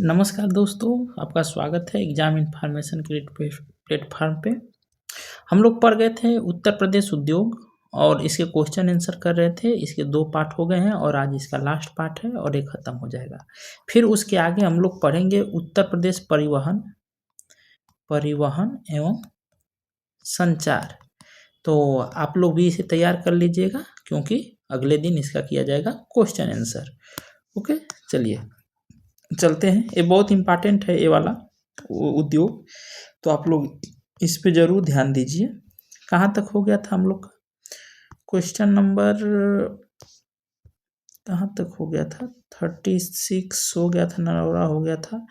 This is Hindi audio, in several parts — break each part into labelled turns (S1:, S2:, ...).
S1: नमस्कार दोस्तों, आपका स्वागत है एग्ज़ाम इन्फॉर्मेशन क्रिएट प्लेटफॉर्म पे। हम लोग पढ़ गए थे उत्तर प्रदेश उद्योग और इसके क्वेश्चन आंसर कर रहे थे। इसके 2 पार्ट हो गए हैं और आज इसका लास्ट पार्ट है और ये ख़त्म हो जाएगा। फिर उसके आगे हम लोग पढ़ेंगे उत्तर प्रदेश परिवहन एवं संचार। तो आप लोग भी इसे तैयार कर लीजिएगा क्योंकि अगले दिन इसका किया जाएगा क्वेश्चन आंसर। ओके, चलिए चलते हैं। ये बहुत इम्पॉर्टेंट है ये वाला उद्योग, तो आप लोग इस पे ज़रूर ध्यान दीजिए। कहाँ तक हो गया था हम लोग का क्वेश्चन नंबर, कहाँ तक हो गया था? 36 हो गया था, नरौरा हो गया था।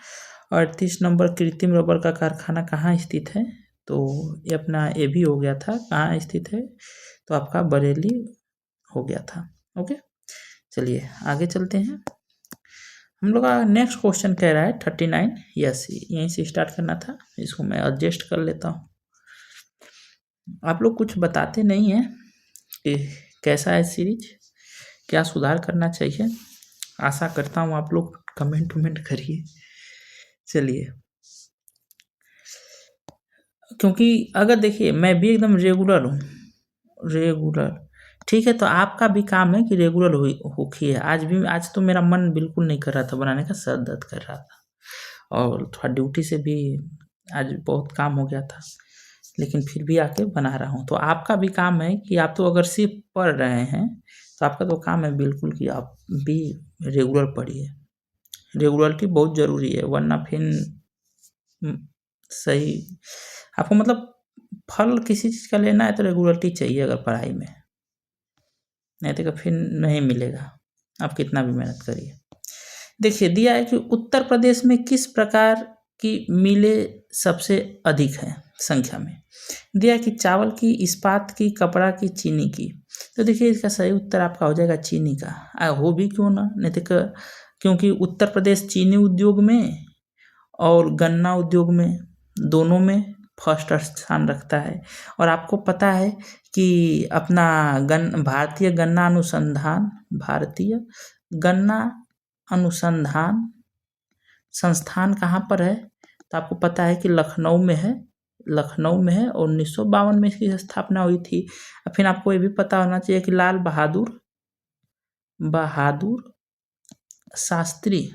S1: 38 नंबर कृत्रिम रबर का कारखाना कहाँ स्थित है? तो ये अपना ये भी हो गया था, कहाँ स्थित है? तो आपका बरेली हो गया था। ओके, चलिए आगे चलते हैं। हम लोग का नेक्स्ट क्वेश्चन कह रहा है 39। यस, यहीं से स्टार्ट करना था, इसको मैं एडजस्ट कर लेता हूँ। आप लोग कुछ बताते नहीं हैं कि कैसा है सीरीज, क्या सुधार करना चाहिए। आशा करता हूँ आप लोग कमेंट करिए। चलिए, क्योंकि अगर देखिए मैं भी एकदम रेगुलर हूँ, ठीक है। तो आपका भी काम है कि रेगुलर होखिए। आज तो मेरा मन बिल्कुल नहीं कर रहा था बनाने का, सर दर्द कर रहा था और थोड़ा ड्यूटी से भी आज बहुत काम हो गया था, लेकिन फिर भी आके बना रहा हूँ। तो आपका भी काम है कि आप तो अगर सिर्फ पढ़ रहे हैं तो आपका तो काम है बिल्कुल कि आप भी रेगुलर पढ़िए। रेगुलरिटी बहुत ज़रूरी है, वरना फिर सही आपको मतलब फल किसी चीज़ का लेना है तो रेगुलरिटी चाहिए अगर पढ़ाई में, नहीं तो फिर नहीं मिलेगा, आप कितना भी मेहनत करिए। देखिए दिया है कि उत्तर प्रदेश में किस प्रकार की मिलें सबसे अधिक है संख्या में। दिया है कि चावल की, इस्पात की, कपड़ा की, चीनी की। तो देखिए इसका सही उत्तर आपका हो जाएगा चीनी का। हो भी क्यों ना, नहीं तो क्योंकि उत्तर प्रदेश चीनी उद्योग में और गन्ना उद्योग में दोनों में फर्स्ट स्थान रखता है। और आपको पता है कि अपना भारतीय गन्ना अनुसंधान संस्थान कहाँ पर है? तो आपको पता है कि लखनऊ में है। और 1952 में इसकी स्थापना हुई थी। फिर आपको ये भी पता होना चाहिए कि लाल बहादुर शास्त्री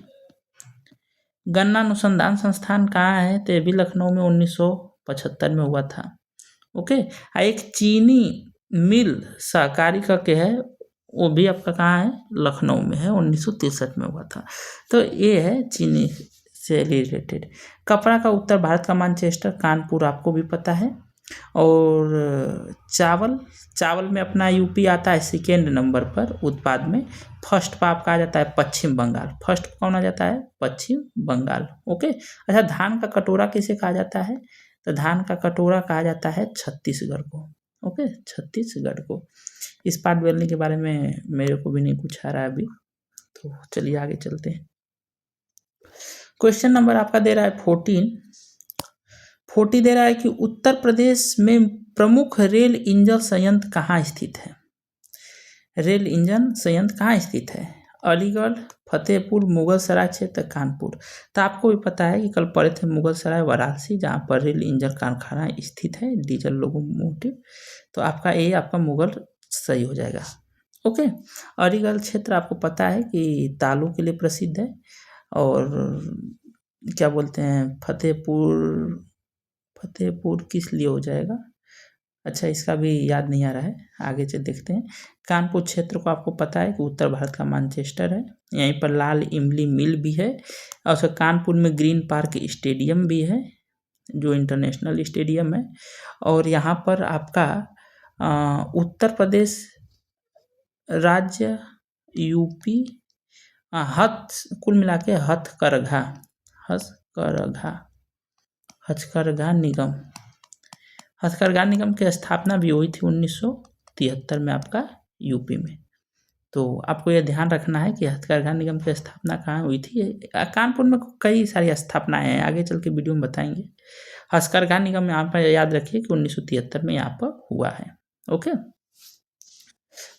S1: गन्ना अनुसंधान संस्थान कहाँ है? तो ये भी लखनऊ में 1975 में हुआ था। ओके, एक चीनी मिल सहकारी करके है, वो भी आपका कहाँ है? लखनऊ में है, 1963 में हुआ था। तो ये है चीनी से रिलेटेड। कपड़ा का उत्तर भारत का मैनचेस्टर, कानपुर आपको भी पता है। और चावल में अपना यूपी आता है सेकेंड नंबर पर उत्पाद में। फर्स्ट पर आपका आ जाता है पश्चिम बंगाल। फर्स्ट कौन आ जाता है? पश्चिम बंगाल। ओके, अच्छा धान का कटोरा किसे कहा जाता है? तो धान का कटोरा कहा जाता है छत्तीसगढ़ को। ओके, छत्तीसगढ़ को। इस्पात बेलने के बारे में मेरे को भी नहीं कुछ आ रहा है अभी, तो चलिए आगे चलते हैं। क्वेश्चन नंबर आपका दे रहा है 40 दे रहा है कि उत्तर प्रदेश में प्रमुख रेल इंजन संयंत्र कहाँ स्थित है? रेल इंजन संयंत्र कहाँ स्थित है? अलीगढ़, फतेहपुर, मुगलसराय क्षेत्र, कानपुर। तो आपको भी पता है कि कल पढ़े थे मुगलसराय वाराणसी, जहाँ पर रेल इंजन कारखाना स्थित है, डीजल लोकोमोटिव। तो आपका ये आपका मुगल सही हो जाएगा। ओके, अलीगढ़ क्षेत्र आपको पता है कि तालों के लिए प्रसिद्ध है। और क्या बोलते हैं, फतेहपुर किस लिए हो जाएगा? अच्छा, इसका भी याद नहीं आ रहा है, आगे से देखते हैं। कानपुर क्षेत्र को आपको पता है कि उत्तर भारत का मैनचेस्टर है। यहीं पर लाल इमली मिल भी है और उसका कानपुर में ग्रीन पार्क स्टेडियम भी है, जो इंटरनेशनल स्टेडियम है। और यहाँ पर आपका उत्तर प्रदेश राज्य, यूपी, कुल मिला के हथकरघा निगम की स्थापना भी हुई थी 1973 में आपका यूपी में। तो आपको यह ध्यान रखना है कि हथकरघा निगम की स्थापना कहाँ हुई थी। कानपुर में कई सारी स्थापनाएं हैं, आगे चल के वीडियो में बताएंगे। हथकरघा निगम यहाँ पर याद रखिए कि 1973 में यहाँ पर हुआ है। ओके,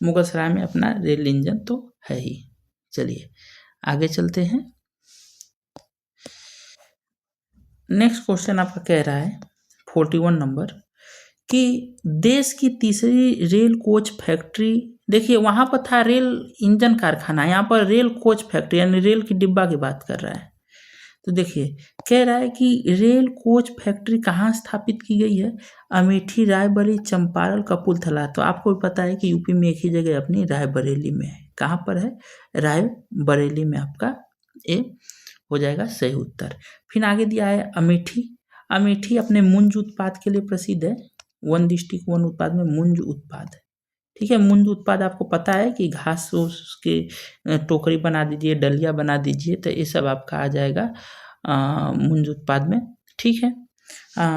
S1: मुगलसराय में अपना रेल इंजन तो है ही। चलिए आगे चलते हैं। नेक्स्ट क्वेश्चन आपका कह रहा है 41 नंबर कि देश की तीसरी रेल कोच फैक्ट्री, देखिए वहाँ पर था रेल इंजन कारखाना, यहाँ पर रेल कोच फैक्ट्री यानी रेल की डिब्बा की बात कर रहा है। तो देखिए कह रहा है कि रेल कोच फैक्ट्री कहाँ स्थापित की गई है, अमेठी, रायबरेली, चंपारण, कपूरथला। तो आपको भी पता है कि यूपी में एक ही जगह अपनी रायबरेली में है। कहाँ पर है? रायबरेली में आपका ए हो जाएगा सही उत्तर। फिर आगे दिया है अमेठी। अमेठी अपने मुंज उत्पाद के लिए प्रसिद्ध है। वन डिस्ट्रिक्ट वन उत्पाद में मुंज उत्पाद, ठीक है। मुंज उत्पाद आपको पता है कि घास उसके टोकरी बना दीजिए, डलिया बना दीजिए, तो ये सब आपका आ जाएगा मुंज उत्पाद में, ठीक है।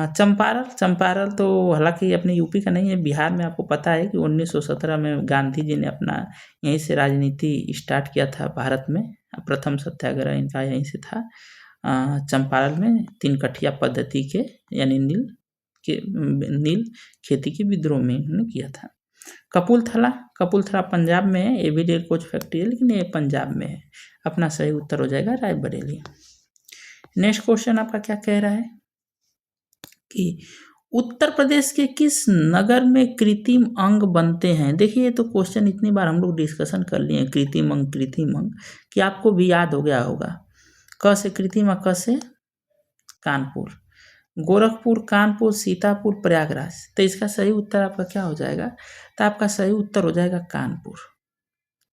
S1: चंपारण, चंपारण तो हालांकि अपने यूपी का नहीं है, बिहार में। आपको पता है कि 1917 में गांधी जी ने अपना यहीं से राजनीति स्टार्ट किया था भारत में। प्रथम सत्याग्रह इनका यहीं से था। चंपारण में 3 कठिया पद्धति के यानी नील खेती के विद्रोह में इन्होंने किया था। कपूरथला, कपूरथला पंजाब में है, ये भी रेल कोच फैक्ट्री है लेकिन ये पंजाब में है। अपना सही उत्तर हो जाएगा रायबरेली। नेक्स्ट क्वेश्चन आपका क्या कह रहा है कि उत्तर प्रदेश के किस नगर में कृत्रिम अंग बनते हैं। देखिए ये तो क्वेश्चन इतनी बार हम लोग डिस्कशन कर लिए, कृत्रिम अंग कि आपको भी याद हो गया होगा। क से कृत्रिम, क से कानपुर, गोरखपुर, कानपुर, सीतापुर, प्रयागराज। तो इसका सही उत्तर आपका क्या हो जाएगा? तो आपका सही उत्तर हो जाएगा कानपुर।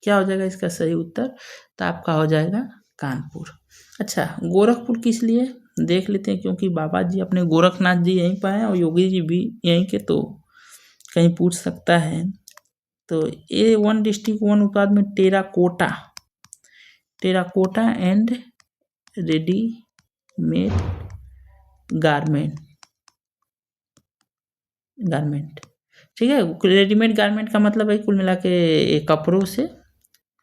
S1: क्या हो जाएगा इसका सही उत्तर? तो आपका हो जाएगा कानपुर। अच्छा, गोरखपुर किस लिए देख लेते हैं, क्योंकि बाबा जी अपने गोरखनाथ जी यहीं पर हैं और योगी जी भी यहीं के, तो कहीं पूछ सकता है। तो ये वन डिस्ट्रिक्ट वन उत्पाद में terracotta, terracotta and readymade garment, ठीक है। रेडीमेड गारमेंट का मतलब है कुल मिला के कपड़ों से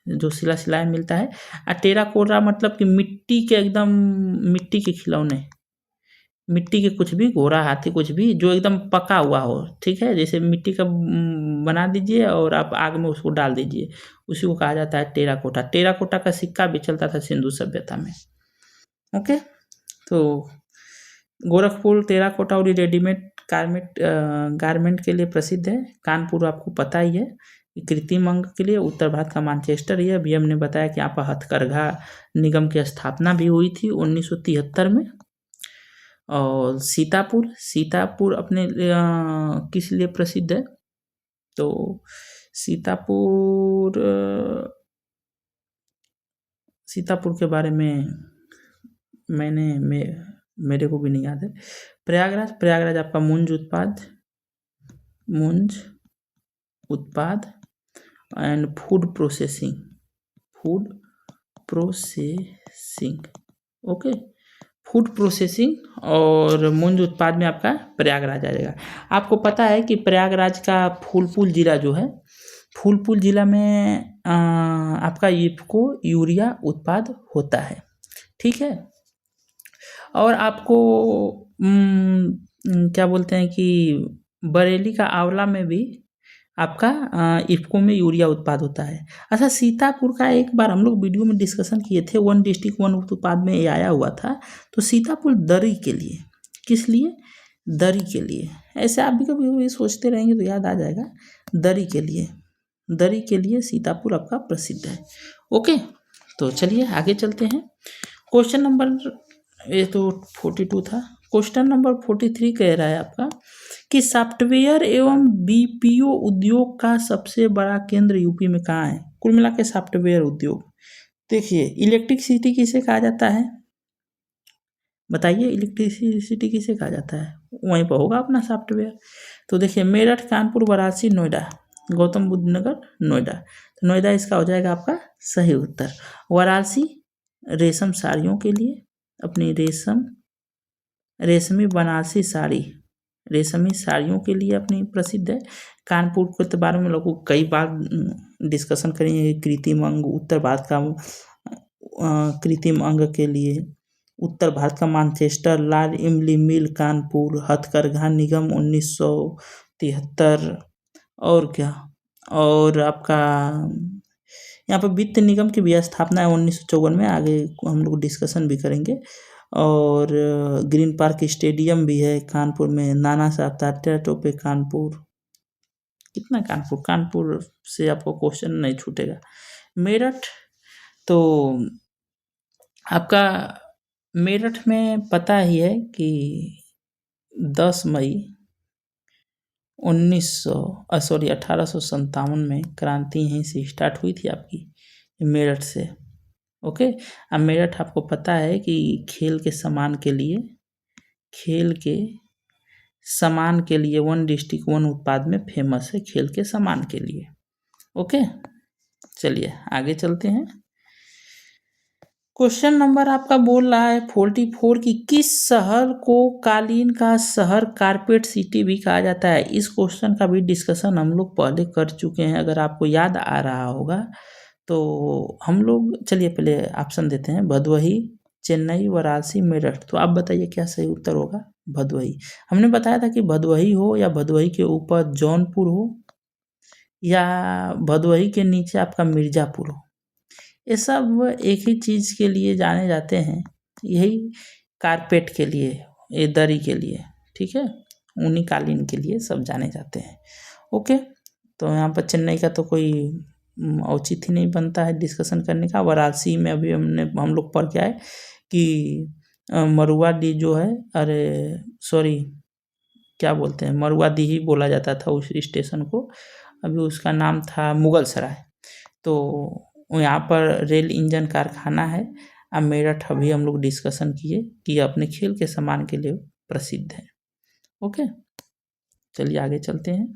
S1: जो सिलाई मिलता है। और टेराकोटा मतलब कि मिट्टी के एकदम मिट्टी के खिलौने, मिट्टी के कुछ भी, घोड़ा हाथी कुछ भी जो एकदम पका हुआ हो, ठीक है। जैसे मिट्टी का बना दीजिए और आप आग में उसको डाल दीजिए, उसी को कहा जाता है टेराकोटा। टेराकोटा का सिक्का भी चलता था सिंधु सभ्यता में। ओके, तो गोरखपुर टेराकोटा और रेडीमेड गारमेंट के लिए प्रसिद्ध है। कानपुर आपको पता ही है कृत्रिम अंग के लिए। उत्तर भारत का मैनचेस्टर ही है। अभी हमने बताया कि यहाँ पर हथकरघा निगम की स्थापना भी हुई थी 1973 में। और सीतापुर, सीतापुर अपने किस लिए प्रसिद्ध है? तो सीतापुर, सीतापुर के बारे में मेरे को भी नहीं याद है। प्रयागराज, प्रयागराज आपका मुंज उत्पाद and food processing, okay, food processing और मुंज उत्पाद में आपका प्रयागराज आ जाएगा। आपको पता है कि प्रयागराज का फूलपुर जिला जो है, फूलपुर जिला में आपका इफ्को यूरिया उत्पाद होता है, ठीक है। और आपको क्या बोलते हैं कि बरेली का आंवला में भी आपका इफ्को में यूरिया उत्पाद होता है। अच्छा, सीतापुर का एक बार हम लोग वीडियो में डिस्कशन किए थे, वन डिस्ट्रिक्ट वन उत्पाद में ये आया हुआ था। तो सीतापुर दरी के लिए, किस लिए? दरी के लिए। ऐसे आप भी कभी सोचते रहेंगे तो याद आ जाएगा, दरी के लिए, दरी के लिए सीतापुर आपका प्रसिद्ध है। ओके, तो चलिए आगे चलते हैं। क्वेश्चन नंबर, ये तो 42 था। क्वेश्चन नंबर 43 कह रहा है आपका कि सॉफ्टवेयर एवं बीपीओ उद्योग का सबसे बड़ा केंद्र यूपी में कहाँ है? कुल मिला के सॉफ्टवेयर उद्योग। देखिए इलेक्ट्रिसिटी किसे कहा जाता है? बताइए, इलेक्ट्रिसिटी किसे कहा जाता है? वहीं पर होगा अपना सॉफ्टवेयर। तो देखिए मेरठ, कानपुर, वाराणसी, नोएडा, गौतम बुद्ध नगर, नोएडा। तो नोएडा इसका हो जाएगा आपका सही उत्तर। वाराणसी रेशम साड़ियों के लिए, अपनी रेशमी बनारसी साड़ी, रेशमी साड़ियों के लिए अपनी प्रसिद्ध है। कानपुर के बारे में लोगों कई बार डिस्कशन करेंगे। कृत्रिम अंग उत्तर भारत का कृत्रिम अंग के लिए उत्तर भारत का मैनचेस्टर, लाल इमली मिल कानपुर, हथकरघा निगम 1973, और क्या, और आपका यहाँ पर वित्त निगम की भी स्थापना है 1954 में। आगे हम लोग डिस्कशन भी करेंगे। और ग्रीन पार्क स्टेडियम भी है कानपुर में, नाना साहब तात्या टोपे कानपुर, कितना कानपुर, कानपुर से आपको क्वेश्चन नहीं छूटेगा। मेरठ, तो आपका मेरठ में पता ही है कि 10 मई 1857 में क्रांति यहीं से स्टार्ट हुई थी आपकी, मेरठ से। ओके, अब मेरठ आपको पता है कि खेल के सम्मान के लिए वन डिस्ट्रिक्ट वन उत्पाद में फेमस है, खेल के सम्मान के लिए। ओके, चलिए आगे चलते हैं। क्वेश्चन नंबर आपका बोल रहा है 44 की किस शहर को कालीन का शहर, कारपेट सिटी भी कहा जाता है। इस क्वेश्चन का भी डिस्कशन हम लोग पहले कर चुके हैं, अगर आपको याद आ रहा होगा तो हम लोग, चलिए पहले ऑप्शन देते हैं, भदोही, चेन्नई, वाराणसी, मेरठ। तो आप बताइए क्या सही उत्तर होगा। भदोही, हमने बताया था कि भदोही हो या भदोही के ऊपर जौनपुर हो या भदोही के नीचे आपका मिर्जापुर हो, ये सब एक ही चीज़ के लिए जाने जाते हैं, यही कारपेट के लिए, ये दरी के लिए, ठीक है, ऊनी कालीन के लिए सब जाने जाते हैं। ओके, तो यहाँ पर चेन्नई का तो कोई औचित्य नहीं बनता है डिस्कशन करने का। वाराणसी में अभी हम लोग पढ़ के आए कि मरुआडी जो है, अरे सॉरी क्या बोलते हैं, मरुआडी ही बोला जाता था उस स्टेशन को, अभी उसका नाम था मुगल सराय। तो यहाँ पर रेल इंजन कारखाना है। अब मेरठ अभी हम लोग डिस्कशन किए कि अपने खेल के सम्मान के लिए प्रसिद्ध है। ओके, चलिए आगे चलते हैं।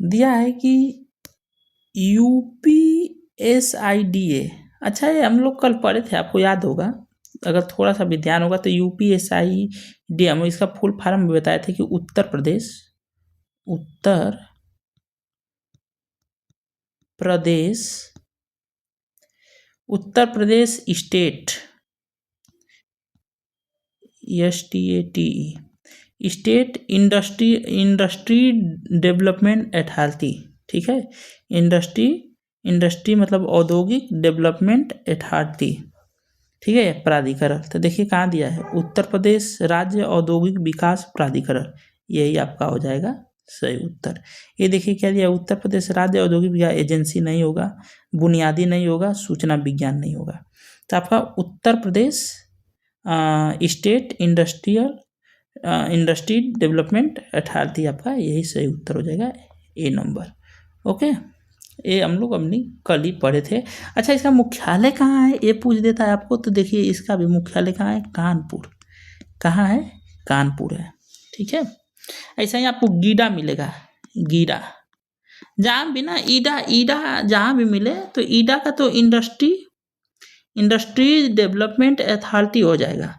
S1: दिया है कि UPSIDA, अच्छा ये हम लोग कल पढ़े थे, आपको याद होगा, अगर थोड़ा सा भी ध्यान होगा तो UPSIDA हम इसका फुल फॉर्म भी बताए थे कि Uttar Pradesh state, STATE, state industry development authority, ठीक है, इंडस्ट्री मतलब औद्योगिक डेवलपमेंट अथॉरिटी, ठीक है, प्राधिकरण। तो देखिए कहाँ दिया है, उत्तर प्रदेश राज्य औद्योगिक विकास प्राधिकरण, यही आपका हो जाएगा सही उत्तर। ये देखिए क्या दिया, उत्तर प्रदेश राज्य औद्योगिक विकास एजेंसी नहीं होगा, बुनियादी नहीं होगा, सूचना विज्ञान नहीं होगा। तो आपका उत्तर Pradesh state industry development authority, आपका यही सही उत्तर हो जाएगा, ए नंबर। ओके, ये हम लोग अपनी कल ही पढ़े थे। अच्छा, इसका मुख्यालय कहाँ है ये पूछ देता है आपको, तो देखिए इसका भी मुख्यालय कहाँ है, कानपुर। कहाँ है, कानपुर है, ठीक है। ऐसा ही आपको गीडा मिलेगा, गीडा, जहाँ भी ना ईडा जहाँ भी मिले तो ईडा का तो इंडस्ट्री डेवलपमेंट अथॉरिटी हो जाएगा,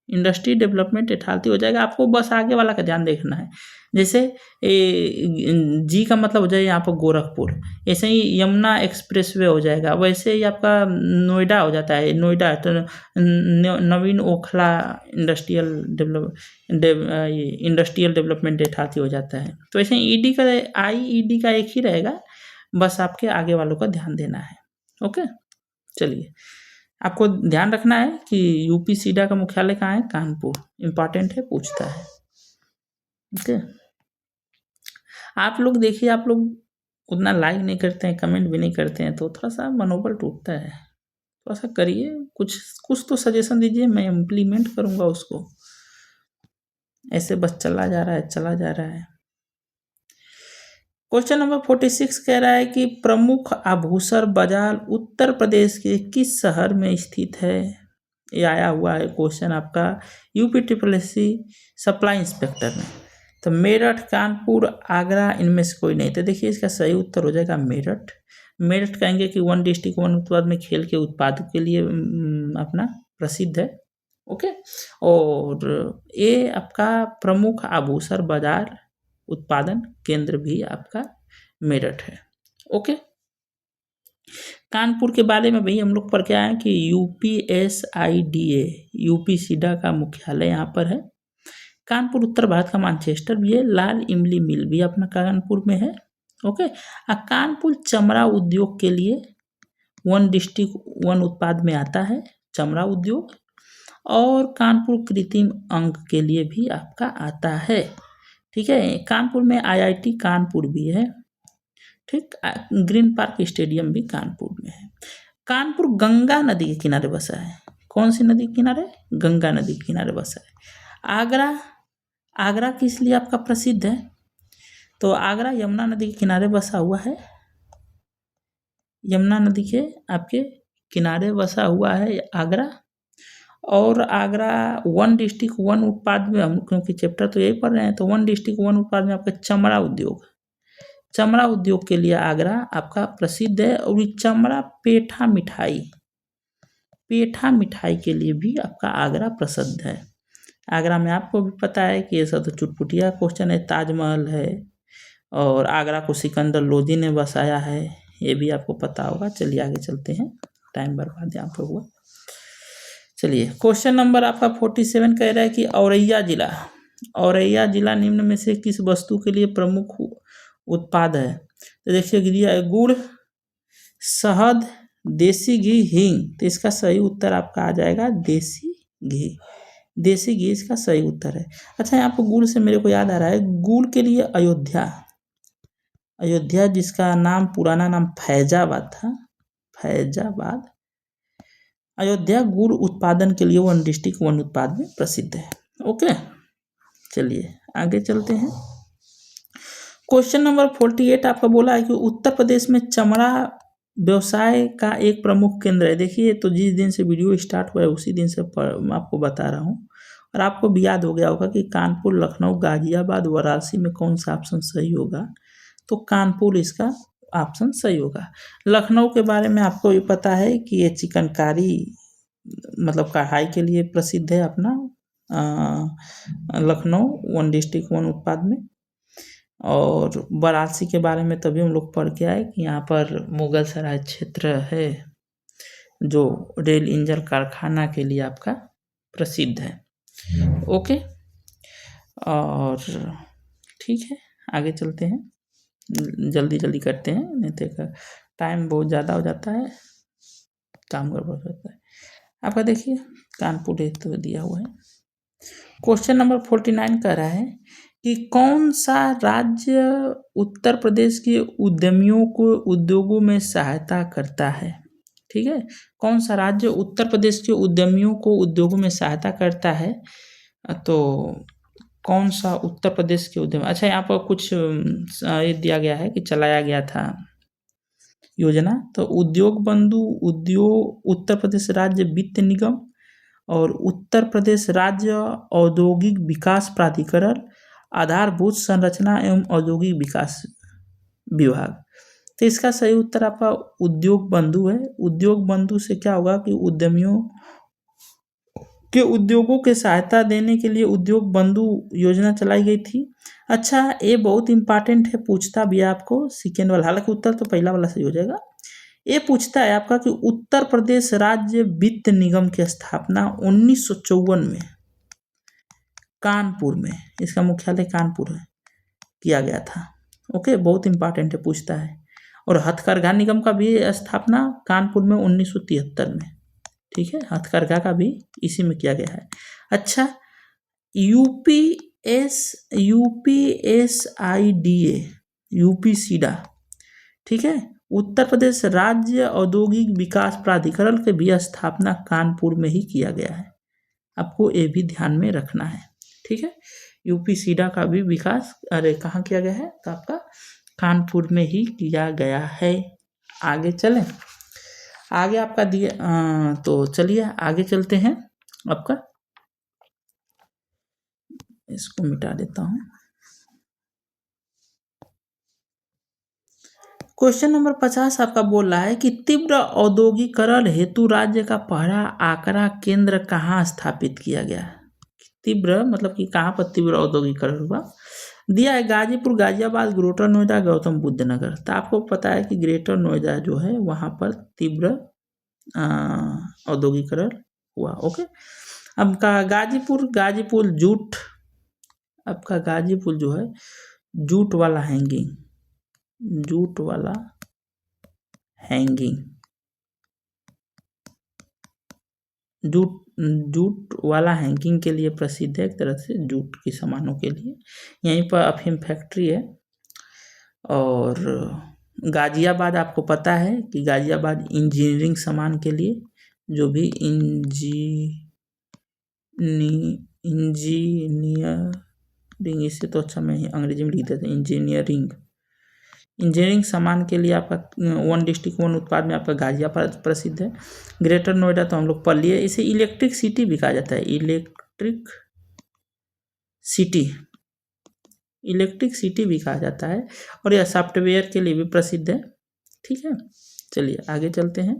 S1: इंडस्ट्री डेवलपमेंट अथॉरिटी हो जाएगा। आपको बस आगे वाला का ध्यान देखना है, जैसे जी का मतलब हो जाएगा यहाँ पर गोरखपुर, ऐसे ही यमुना एक्सप्रेसवे हो जाएगा, वैसे ही आपका नोएडा हो जाता है, नोएडा तो नवीन ओखला इंडस्ट्रियल डेवलपमेंट अथॉरिटी हो जाता है। तो ऐसे ईडी का IED का एक ही रहेगा, बस आपके आगे वालों का ध्यान देना है। ओके, चलिए आपको ध्यान रखना है कि UPSIDA का मुख्यालय कहाँ है, कानपुर, इम्पॉर्टेंट है, पूछता है। ओके, आप लोग देखिए, आप लोग उतना लाइक नहीं करते हैं, कमेंट भी नहीं करते हैं, तो थोड़ा सा मनोबल टूटता है। थोड़ा सा करिए, कुछ तो सजेशन दीजिए, मैं इम्प्लीमेंट करूँगा उसको, ऐसे बस चला जा रहा है। क्वेश्चन नंबर 46 कह रहा है कि प्रमुख आभूषण बाजार उत्तर प्रदेश के किस शहर में स्थित है। ये आया हुआ है क्वेश्चन आपका UPSSC सप्लाई इंस्पेक्टर में। तो मेरठ, कानपुर, आगरा, इनमें से कोई नहीं। तो देखिए इसका सही उत्तर हो जाएगा मेरठ। मेरठ कहेंगे कि वन डिस्ट्रिक्ट वन उत्पाद में खेल के उत्पादों के लिए अपना प्रसिद्ध है। ओके, और ये आपका प्रमुख आभूषण बाजार उत्पादन केंद्र भी आपका मेरठ है। ओके, कानपुर के बारे में भाई हम लोग पढ़ के आए कि UPSIDA का मुख्यालय यहाँ पर है। कानपुर उत्तर भारत का मैनचेस्टर भी है, लाल इमली मिल भी अपना कानपुर में है। ओके, कानपुर चमड़ा उद्योग के लिए वन डिस्ट्रिक्ट वन उत्पाद में आता है चमड़ा उद्योग, और कानपुर कृत्रिम अंग के लिए भी आपका आता है। ठीक है, कानपुर में आईआईटी कानपुर भी है। ठीक, ग्रीन पार्क स्टेडियम भी कानपुर में है। कानपुर गंगा नदी के किनारे बसा है। कौन सी नदी के किनारे? गंगा नदी के किनारे बसा है। आगरा, आगरा किस लिए आपका प्रसिद्ध है? तो आगरा यमुना नदी के किनारे बसा हुआ है। यमुना नदी के आपके किनारे बसा हुआ है आगरा। और आगरा वन डिस्ट्रिक्ट वन उत्पाद में, हम क्योंकि चैप्टर तो यही पढ़ रहे हैं, तो वन डिस्ट्रिक्ट वन उत्पाद में आपका चमड़ा उद्योग, चमड़ा उद्योग के लिए आगरा आपका प्रसिद्ध है। और ये चमड़ा पेठा मिठाई, पेठा मिठाई के लिए भी आपका आगरा प्रसिद्ध है। आगरा में आपको भी पता है कि ऐसा तो चुटपुटिया क्वेश्चन है, ताजमहल है और आगरा को सिकंदर लोदी ने बसाया है, ये भी आपको पता होगा। चलिए आगे चलते हैं, टाइम बर्बाद यहाँ पर हुआ। चलिए क्वेश्चन नंबर आपका 47 कह रहा है कि औरैया जिला, औरैया जिला निम्न में से किस वस्तु के लिए प्रमुख उत्पाद है? तो देखिए दिया है गुड़, शहद, देसी घी, हींग। तो इसका सही उत्तर आपका आ जाएगा देसी घी। देसी घी इसका सही उत्तर है। अच्छा, यहाँ पर गुड़ से मेरे को याद आ रहा है, गुड़ के लिए अयोध्या, अयोध्या जिसका नाम पुराना नाम फैजाबाद था, फैजाबाद, अयोध्या गुड़ उत्पादन के लिए वन डिस्ट्रिक्ट वन उत्पाद में प्रसिद्ध है। ओके, चलिए आगे चलते हैं। क्वेश्चन नंबर 48 आपका बोला है कि उत्तर प्रदेश में चमड़ा व्यवसाय का एक प्रमुख केंद्र है। देखिए, तो जिस दिन से वीडियो स्टार्ट हुआ है उसी दिन से मैं आपको बता रहा हूँ, और आपको भी याद हो गया होगा कि कानपुर, लखनऊ, गाजियाबाद, वाराणसी में कौन सा ऑप्शन सही होगा। तो कानपुर इसका ऑप्शन सही होगा। लखनऊ के बारे में आपको ये पता है कि ये चिकनकारी मतलब कढ़ाई के लिए प्रसिद्ध है अपना लखनऊ वन डिस्ट्रिक्ट वन उत्पाद में। और वाराणसी के बारे में तभी हम लोग पढ़ के आए कि यहाँ पर मुगल सराय क्षेत्र है जो रेल इंजन कारखाना के लिए आपका प्रसिद्ध है। ओके, और ठीक है आगे चलते हैं, जल्दी जल्दी करते हैं, नहीं तो टाइम बहुत ज़्यादा हो जाता है, काम गड़बड़ हो जाता है। आपका देखिए कानपुर एक तो दिया हुआ है। क्वेश्चन नंबर 49 कह रहा है कि कौन सा राज्य उत्तर प्रदेश के उद्यमियों को उद्योगों में सहायता करता है? ठीक है, कौन सा राज्य उत्तर प्रदेश के उद्यमियों को उद्योगों में सहायता करता है? तो कौन सा उत्तर प्रदेश के उद्यम, अच्छा यहाँ पर कुछ ये दिया गया है कि चलाया गया था योजना, तो उद्योग बंधु, उद्योग उत्तर प्रदेश राज्य वित्त निगम और उत्तर प्रदेश राज्य औद्योगिक विकास प्राधिकरण, आधारभूत संरचना एवं औद्योगिक विकास विभाग। तो इसका सही उत्तर आपका उद्योग बंधु है। उद्योग बंधु से क्या होगा कि उद्यमियों के उद्योगों के सहायता देने के लिए उद्योग बंधु योजना चलाई गई थी। अच्छा, ये बहुत इंपॉर्टेंट है, पूछता भी है आपको सेकेंड वाला, हालांकि उत्तर तो पहला वाला सही हो जाएगा। ये पूछता है आपका कि उत्तर प्रदेश राज्य वित्त निगम की स्थापना 1954 में कानपुर में, इसका मुख्यालय कानपुर है, किया गया था। ओके, बहुत इंपॉर्टेंट है, पूछता है। और हथकरघा निगम का भी स्थापना कानपुर में 1973 में, ठीक है, हथकरघा का भी इसी में किया गया है। अच्छा, यूपीसीडा, ठीक है, उत्तर प्रदेश राज्य औद्योगिक विकास प्राधिकरण के भी स्थापना कानपुर में ही किया गया है, आपको ये भी ध्यान में रखना है। ठीक है, यूपीसीडा का भी विकास कहाँ किया गया है? तो आपका कानपुर में ही किया गया है। आगे चलें, आगे आपका दिया, तो चलिए आगे चलते हैं। आपका इसको मिटा देता हूँ। क्वेश्चन नंबर 50 आपका बोल रहा है कि तीव्र औद्योगिकरण हेतु राज्य का पहला आंकड़ा केंद्र कहाँ स्थापित किया गया है? तीव्र मतलब कि कहाँ पर तीव्र औद्योगिकरण हुआ? दिया है गाजीपुर, गाजियाबाद, ग्रेटर नोएडा, गौतम बुद्ध नगर। तो आपको पता है कि ग्रेटर नोएडा जो है वहाँ पर तीव्र औद्योगिकरण हुआ। ओके, अब का गाजीपुर जूट, आपका गाजीपुर जो है जूट वाला हैंगिंग, जूट वाला हैंगिंग, जूट जूट वाला हैंगिंग के लिए प्रसिद्ध है, एक तरह से जूट के सामानों के लिए। यहीं पर अफीम फैक्ट्री है। और गाजियाबाद आपको पता है कि गाजियाबाद इंजीनियरिंग सामान के लिए, जो भी इंजीनियरिंग, इससे तो अच्छा मैं अंग्रेजी में लिख देता हूँ, इंजीनियरिंग सामान के लिए आपका वन डिस्ट्रिक्ट वन उत्पाद में आपका गाजियाबाद प्रसिद्ध है। ग्रेटर नोएडा तो हम लोग पढ़ लिए। इसे इलेक्ट्रिक सिटी भी कहा जाता है, इलेक्ट्रिक सिटी भी कहा जाता है। और यह सॉफ्टवेयर के लिए भी प्रसिद्ध है। ठीक है, चलिए आगे चलते हैं।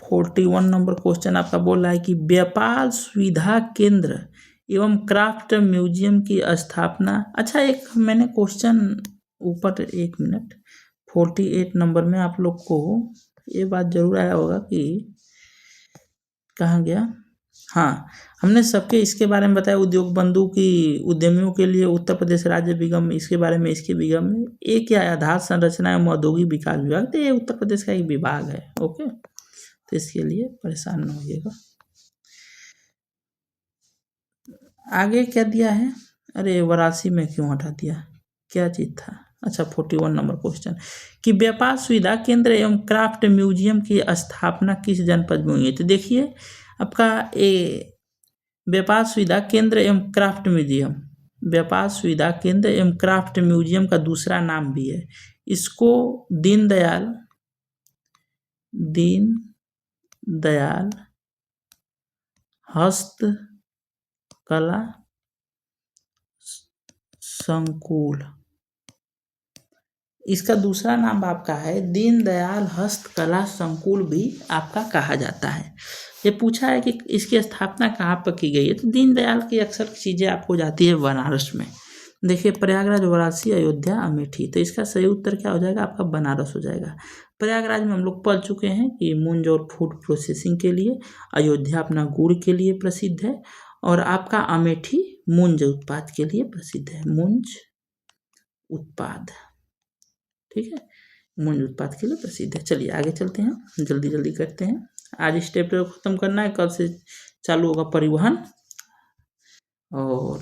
S1: 41 नंबर क्वेश्चन आपका बोल रहा है कि व्यापार सुविधा केंद्र एवं क्राफ्ट म्यूजियम की स्थापना। अच्छा, एक मैंने क्वेश्चन ऊपर, 1 मिनट, 48 नंबर में आप लोग को ये बात जरूर आया होगा कि कहाँ गया, हाँ, हमने सबके इसके बारे में बताया, उद्योग बंधु की उद्यमियों के लिए उत्तर प्रदेश राज्य निगम, इसके बारे में, इसके निगम में एक क्या आधार संरचना एवं औद्योगिक विकास विभाग, तो ये उत्तर प्रदेश का एक विभाग है। ओके, तो इसके लिए परेशान न होइएगा। आगे क्या दिया है, अरे वाराणसी में क्यों हटा दिया, क्या चीज था, अच्छा 41 नंबर क्वेश्चन कि व्यापार सुविधा केंद्र एवं क्राफ्ट म्यूजियम की स्थापना किस जनपद में हुई है। तो देखिए आपका व्यापार सुविधा केंद्र एवं क्राफ्ट म्यूजियम, व्यापार सुविधा केंद्र एवं क्राफ्ट म्यूजियम का दूसरा नाम भी है। इसको दीनदयाल हस्तकला संकुल, इसका दूसरा नाम आपका है दीनदयाल हस्तकला संकुल भी आपका कहा जाता है। ये पूछा है कि इसकी स्थापना कहाँ पर की गई है, तो दीनदयाल की अक्सर चीज़ें आपको जाती है बनारस में। देखिए प्रयागराज, वाराणसी, अयोध्या, अमेठी, तो इसका सही उत्तर क्या हो जाएगा आपका, बनारस हो जाएगा। प्रयागराज में हम लोग पढ़ चुके हैं कि मूंज और फूड प्रोसेसिंग के लिए, अयोध्या अपना गुड़ के लिए प्रसिद्ध है, और आपका अमेठी मूंज उत्पाद के लिए प्रसिद्ध है, मूंज उत्पाद, ठीक है, मूंज उत्पाद के लिए प्रसिद्ध है। चलिए आगे चलते हैं, जल्दी जल्दी करते हैं, आज इस चैप्टर को खत्म करना है, कल से चालू होगा परिवहन और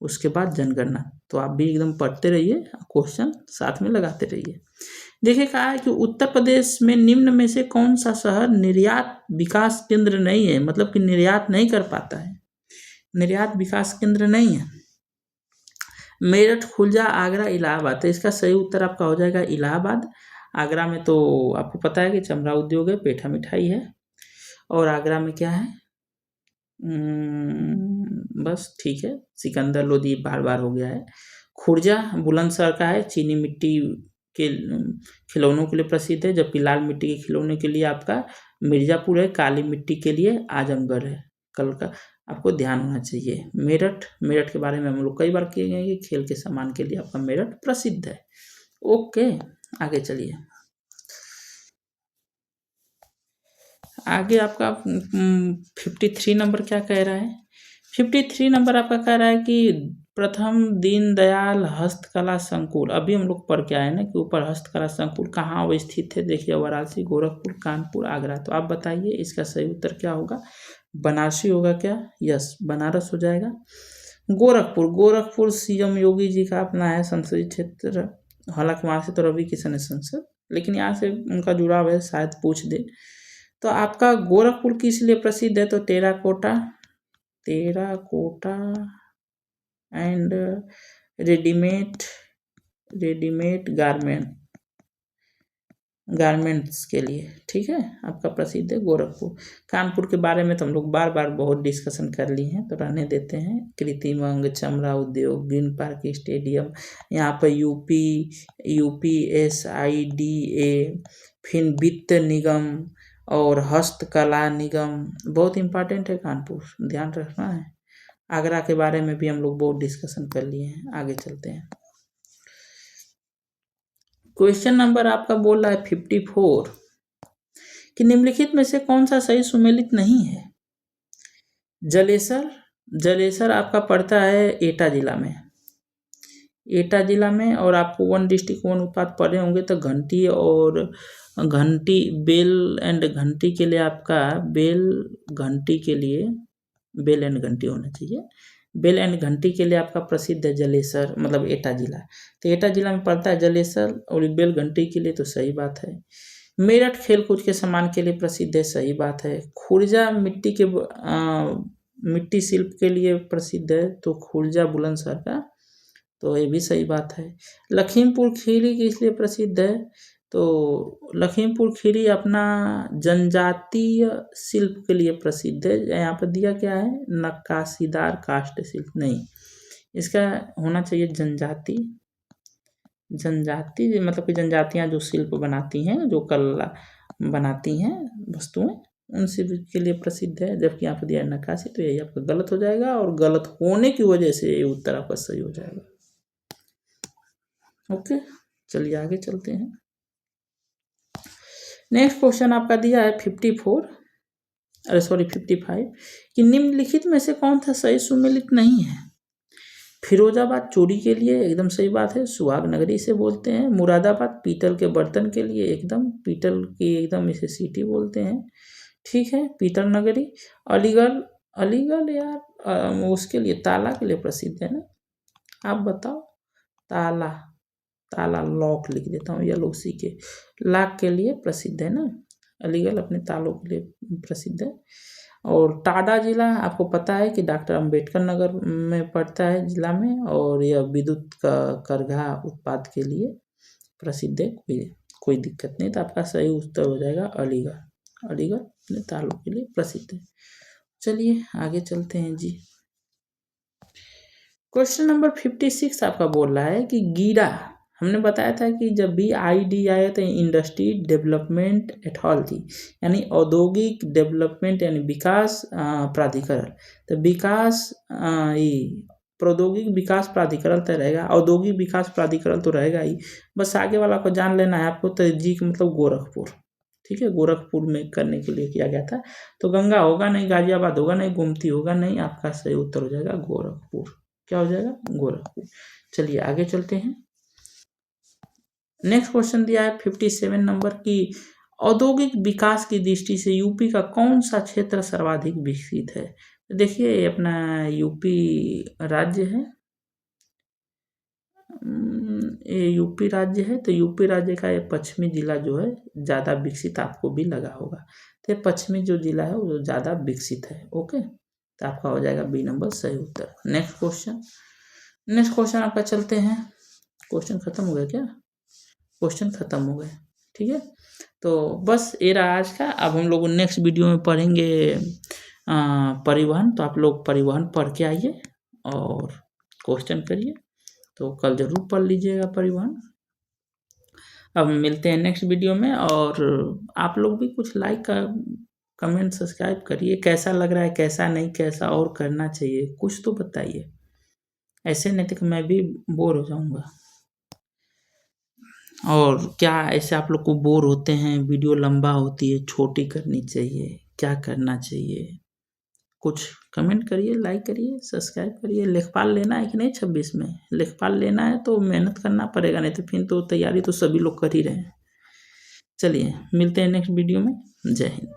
S1: उसके बाद जनगणना। तो आप भी एकदम पढ़ते रहिए, क्वेश्चन साथ में लगाते रहिए। देखिए कहा है कि उत्तर प्रदेश में निम्न में से कौन सा शहर निर्यात विकास केंद्र नहीं है, मतलब कि निर्यात नहीं कर पाता है, निर्यात विकास केंद्र नहीं है। मेरठ, खुलजा, आगरा, इलाहाबाद, तो इसका सही उत्तर आपका हो जाएगा इलाहाबाद। आगरा में तो आपको पता है कि चमड़ा उद्योग है, पेठा मिठाई है, और आगरा में क्या है, बस ठीक है, सिकंदर लोधी बार बार हो गया है। खुर्जा बुलंदशहर का है, चीनी मिट्टी के खिलौनों के लिए प्रसिद्ध है, जबकि लाल मिट्टी के खिलौने के लिए आपका मिर्जापुर है, काली मिट्टी के लिए आजमगढ़ है। कल का आपको ध्यान होना चाहिए। मेरठ के बारे में हम लोग कई बार किए गए कि खेल के सामान के लिए आपका मेरठ प्रसिद्ध है। ओके, आगे चलिए। आगे आपका 53 नंबर क्या कह रहा है, 53 नंबर आपका कह रहा है कि प्रथम दीनदयाल हस्तकला संकुल, अभी हम लोग पढ़ के आए ना कि ऊपर हस्तकला संकुल कहाँ अवस्थित है, देखिए वाराणसी, गोरखपुर, कानपुर, आगरा, तो आप बताइए इसका सही उत्तर क्या होगा, बनारसी होगा क्या, यस बनारस हो जाएगा। गोरखपुर सीएम योगी जी का अपना है संसदीय क्षेत्र, हालांकि वहाँ से तो रवि किशन है संसद, लेकिन यहाँ से उनका जुड़ाव है, शायद पूछ दे। तो आपका गोरखपुर किस लिए प्रसिद्ध है, तो टेराकोटा एंड रेडीमेड गारमेंट्स के लिए, ठीक है, आपका प्रसिद्ध है गोरखपुर। कानपुर के बारे में तो हम लोग बार बार बहुत डिस्कशन कर लिए हैं, तो रहने देते हैं। कृत्रिम अंग, चमड़ा उद्योग, ग्रीन पार्क स्टेडियम, यहाँ पर UPSIDA, फिर वित्त निगम और हस्तकला निगम, बहुत इंपॉर्टेंट है कानपुर, ध्यान रखना है। आगरा के बारे में भी हम लोग बहुत डिस्कशन कर लिए हैं। आगे चलते हैं, क्वेश्चन नंबर आपका बोल रहा है 54 कि निम्नलिखित में से कौन सा सही सुमेलित नहीं है। जलेसर आपका पड़ता है एटा जिला में, एटा जिला में। और आपको 1 डिस्ट्रिक्ट 1 उत्पाद पढ़े होंगे तो घंटी और घंटी, बेल एंड घंटी के लिए आपका बेल एंड घंटी होना चाहिए। बेल एंड घंटी के लिए आपका प्रसिद्ध है जलेसर, मतलब एटा जिला। तो एटा जिला में पड़ता है जलेसर। और बेल घंटी के लिए तो सही बात है। मेरठ खेलकूद के सामान के लिए प्रसिद्ध है, सही बात है। खुर्जा मिट्टी शिल्प के लिए प्रसिद्ध है, तो खुर्जा बुलंदशहर का, तो ये भी सही बात है। लखीमपुर खीरी किस लिए प्रसिद्ध है, तो लखीमपुर खीरी अपना जनजातीय शिल्प के लिए प्रसिद्ध है। यहाँ पर दिया क्या है, नक्काशीदार काष्ठ शिल्प, नहीं, इसका होना चाहिए जनजाति मतलब कि जनजातियाँ जो शिल्प बनाती हैं, जो कला बनाती हैं वस्तुएं, उन शिल्प के लिए प्रसिद्ध है। जबकि यहाँ पर दिया है नक्काशी, तो यही आपका गलत हो जाएगा। और गलत होने की वजह से ये उत्तर आपका सही हो जाएगा। ओके, चलिए आगे चलते हैं। नेक्स्ट क्वेश्चन आपका दिया है 55 कि निम्नलिखित में से कौन सा सही सुमेलित नहीं है। फिरोजाबाद चोरी के लिए एकदम सही बात है, सुहाग नगरी से बोलते हैं। मुरादाबाद पीतल के बर्तन के लिए एकदम पीतल की एकदम इसे सिटी बोलते हैं, ठीक है, पीतल नगरी। अलीगढ़ यार उसके लिए ताला के लिए प्रसिद्ध है ना, आप बताओ। ताला लॉक लिख देता हूँ, या लोग सीखे लॉक के लिए प्रसिद्ध है ना, अलीगढ़ अपने तालों के लिए प्रसिद्ध है। और टाडा जिला आपको पता है कि डॉक्टर अंबेडकर नगर में पड़ता है जिला में, और यह विद्युत का करघा उत्पाद के लिए प्रसिद्ध है। कोई दिक्कत नहीं, तो आपका सही उत्तर हो जाएगा अलीगढ़ अपने तालों के लिए प्रसिद्ध है। चलिए आगे चलते हैं जी। क्वेश्चन नंबर 56 आपका बोल रहा है कि गीडा, हमने बताया था कि जब भी ID आया तो इंडस्ट्री डेवलपमेंट अथॉरिटी, यानी औद्योगिक डेवलपमेंट यानी विकास प्राधिकरण, तो प्रौद्योगिक विकास प्राधिकरण तो रहेगा, औद्योगिक विकास प्राधिकरण तो रहेगा ही। बस आगे वाला को जान लेना है आपको। तो जी का मतलब गोरखपुर, ठीक है, गोरखपुर में करने के लिए किया गया था। तो गंगा होगा नहीं, गाजियाबाद होगा नहीं, गोमती होगा नहीं, आपका सही उत्तर हो जाएगा गोरखपुर। क्या हो जाएगा, गोरखपुर। चलिए आगे चलते हैं। नेक्स्ट क्वेश्चन दिया है 57 नंबर की, औद्योगिक विकास की दृष्टि से यूपी का कौन सा क्षेत्र सर्वाधिक विकसित है। तो देखिए ये अपना यूपी राज्य है, ये यूपी राज्य है। तो यूपी राज्य का ये पश्चिमी जिला जो है ज़्यादा विकसित आपको भी लगा होगा। तो ये पश्चिमी जो जिला है वो ज़्यादा विकसित है। ओके, तो आपका हो जाएगा बी नंबर सही उत्तर। नेक्स्ट क्वेश्चन आपका चलते हैं। क्वेश्चन खत्म हो गया क्या, क्वेश्चन खत्म हो गए, ठीक है। तो बस ये रहा आज का। अब हम लोग नेक्स्ट वीडियो में पढ़ेंगे परिवहन। तो आप लोग परिवहन पढ़ के आइए और क्वेश्चन करिए, तो कल जरूर पढ़ लीजिएगा परिवहन। अब मिलते हैं नेक्स्ट वीडियो में। और आप लोग भी कुछ लाइक कमेंट सब्सक्राइब करिए, कैसा लग रहा है, कैसा नहीं, कैसा और करना चाहिए, कुछ तो बताइए। ऐसे नहीं तो मैं भी बोर हो जाऊंगा। और क्या ऐसे आप लोग को बोर होते हैं, वीडियो लंबा होती है, छोटी करनी चाहिए, क्या करना चाहिए, कुछ कमेंट करिए, लाइक करिए, सब्सक्राइब करिए। लेखपाल लेना है कि नहीं 26 में, लेखपाल लेना है तो मेहनत करना पड़ेगा, नहीं तो फिर तो तैयारी तो सभी लोग कर ही रहे हैं। चलिए मिलते हैं नेक्स्ट वीडियो में। जय हिंद।